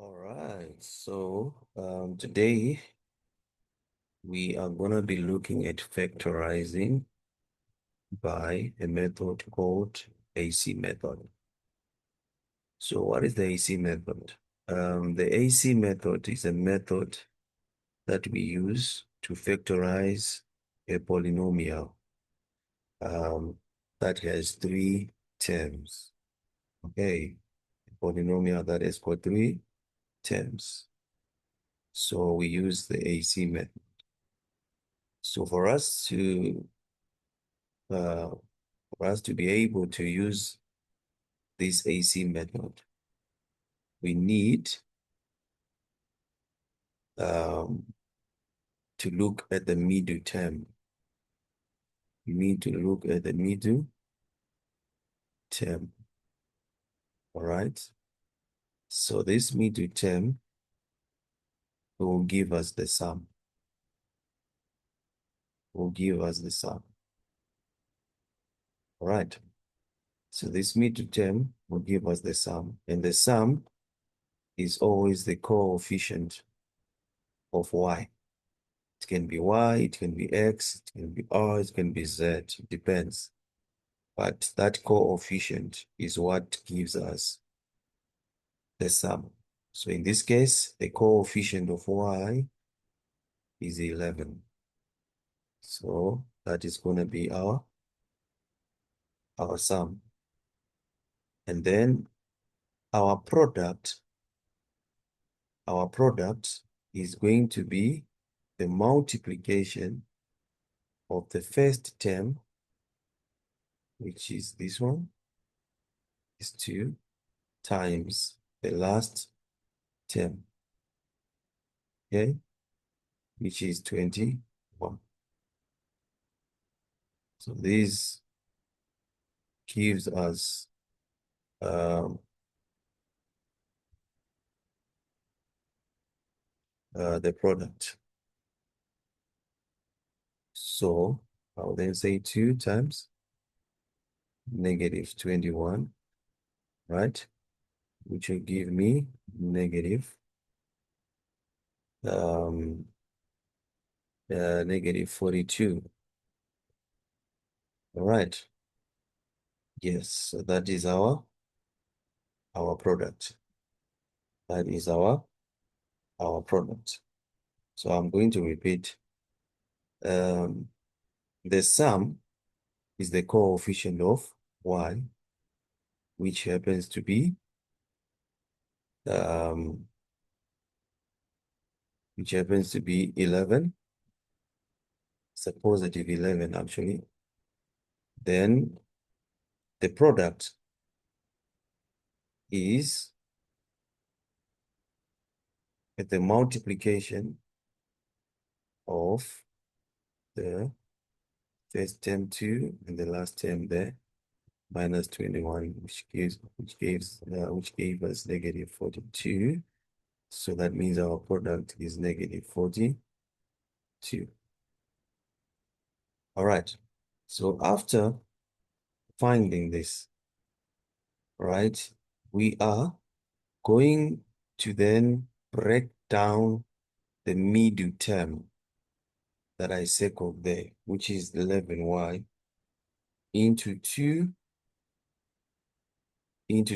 All right, so today we are going to be looking at factorizing by a method called AC method. So what is the AC method? The AC method is a method that we use to factorize a polynomial that has three terms. Okay, a polynomial that has got three terms. So we use the AC method. So uh, for us to be able to use this AC method, we need um, to look at the middle term. We need to look at the middle term. All right. So this middle term will give us the sum. Will give us the sum. All right. So this middle term will give us the sum, and the sum is always the coefficient of y. It can be y, it can be x, it can be r, it can be z. It depends. But that coefficient is what gives us the sum. So in this case, the coefficient of y is 11. So that is going to be our sum. And then our product is going to be the multiplication of the first term, which is this one, is 2, times the last term, okay, which is 21. So this gives us the product. So I'll then say 2 times negative 21, right? Which will give me negative, negative 42. All right. Yes, so that is our product. That is our product. So I'm going to repeat. The sum is the coefficient of y, which happens to be 11. It's a positive 11 actually. Then the product is the multiplication of the first term 2 and the last term there, minus 21, which gave us negative 42. So that means our product is negative 42. All right. So after finding this, right, we are going to then break down the middle term that I circled there, which is 11y, into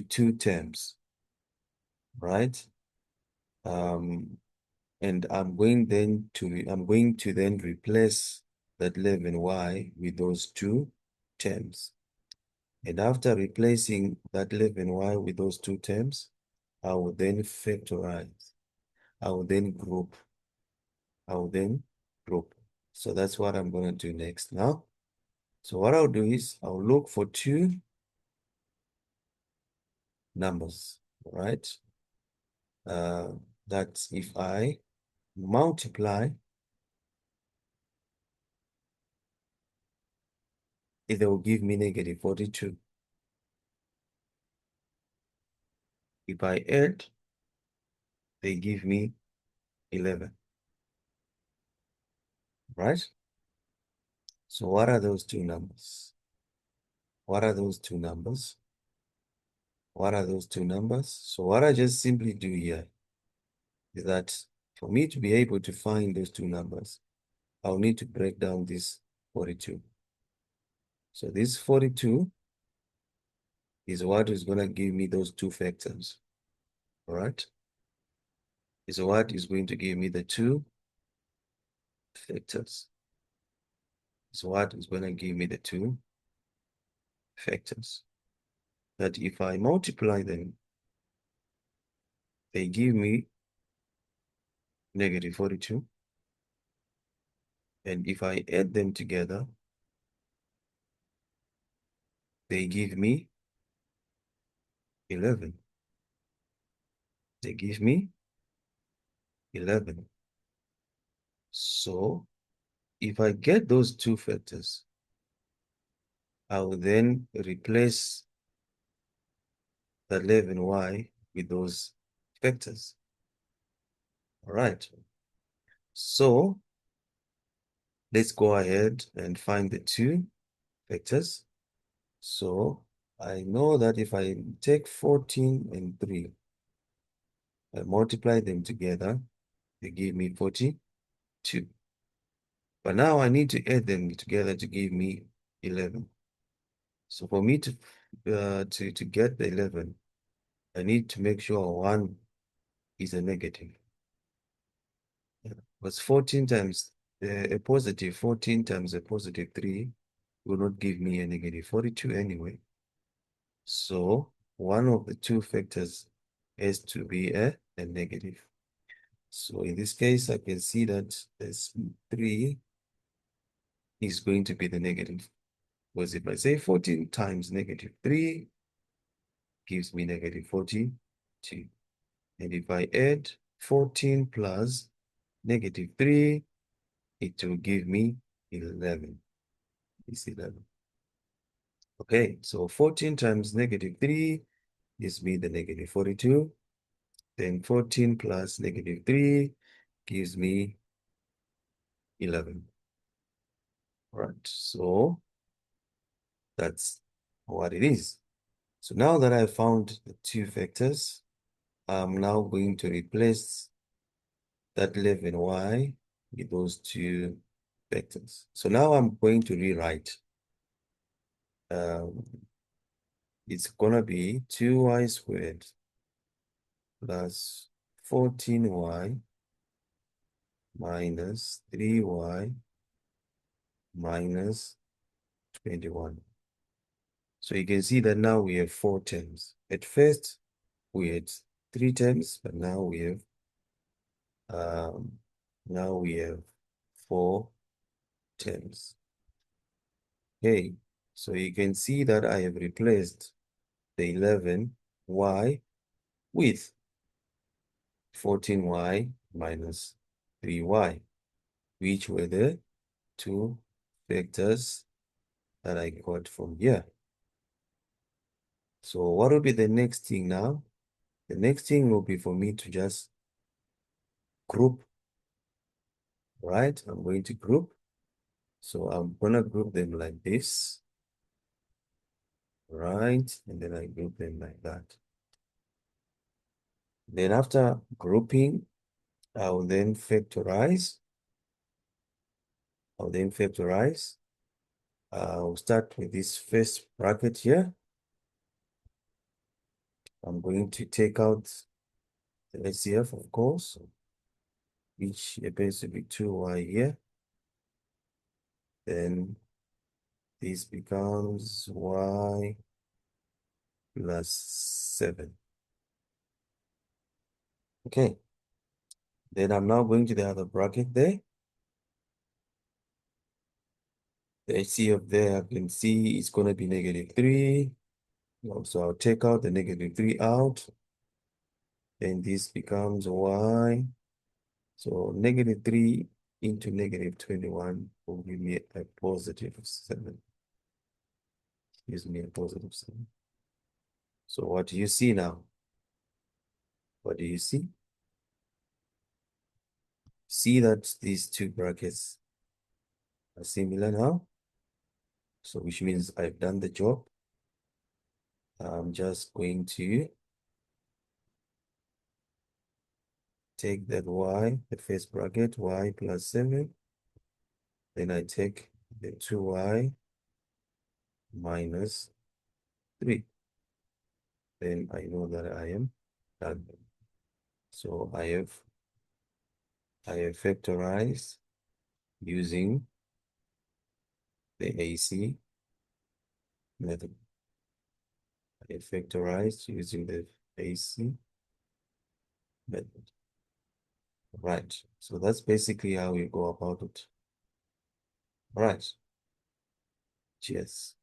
two terms, right? And I'm going to then replace that 11y with those two terms. And after replacing that 11y with those two terms, I will then factorize. I will then group. So that's what I'm going to do next now. So what I'll do is I'll look for two numbers, right? That if I multiply, it will give me negative 42. If I add, they give me 11, right? So what are those two numbers? What are those two numbers? What are those two numbers? So what I just simply do here is that for me to be able to find those two numbers, I'll need to break down this 42. So this 42 is what is going to give me those two factors. All right? Is what is going to give me the two factors. Is what is going to give me the two factors. That if I multiply them, they give me negative 42. And if I add them together, they give me 11. They give me 11. So if I get those two factors, I will then replace the 11y with those factors. All right. So let's go ahead and find the two factors. So I know that if I take 14 and 3, I multiply them together, they give me 42. But now I need to add them together to give me 11. So for me to get the 11, I need to make sure 1 is a negative. Because 14 times a positive 14 times a positive 3 will not give me a negative 42 anyway. So one of the two factors has to be a negative. So in this case, I can see that this 3 is going to be the negative. Because if I say 14 times negative 3 gives me negative 42. And if I add 14 plus negative 3, it will give me 11. It's 11. Okay, so 14 times negative 3 gives me the negative 42. Then 14 plus negative 3 gives me 11. All right, so that's what it is. So now that I found the two vectors, I'm now going to replace that 11y with those two vectors. So now I'm going to rewrite. It's gonna be 2y squared plus 14y minus 3y minus 21. So you can see that now we have 4 terms. At first, we had 3 terms, but now we have um, 4 terms. Okay, so you can see that I have replaced the 11y with 14y minus 3y, which were the two vectors that I got from here. So what will be the next thing now? The next thing will be for me to just group, right? I'm going to group. So I'm gonna group them like this, right? And then I group them like that. Then after grouping, I will then factorize. I'll start with this first bracket here. I'm going to take out the HCF, of course, which happens to be 2y here. Then this becomes y plus 7. Okay. Then I'm now going to the other bracket there. The HCF there, I can see it's going to be negative 3. So I'll take out the negative 3 out. Then this becomes y. So negative 3 into negative 21 will give me a positive 7. Gives me a positive 7. So what do you see now? What do you see? See that these two brackets are similar now. So which means I've done the job. I'm just going to take that y, the first bracket, y plus 7. Then I take the 2y minus 3. Then I know that I am done. So I have factorized using the AC method. I have factorized using the AC method. Right. So that's basically how you go about it. Right. Cheers.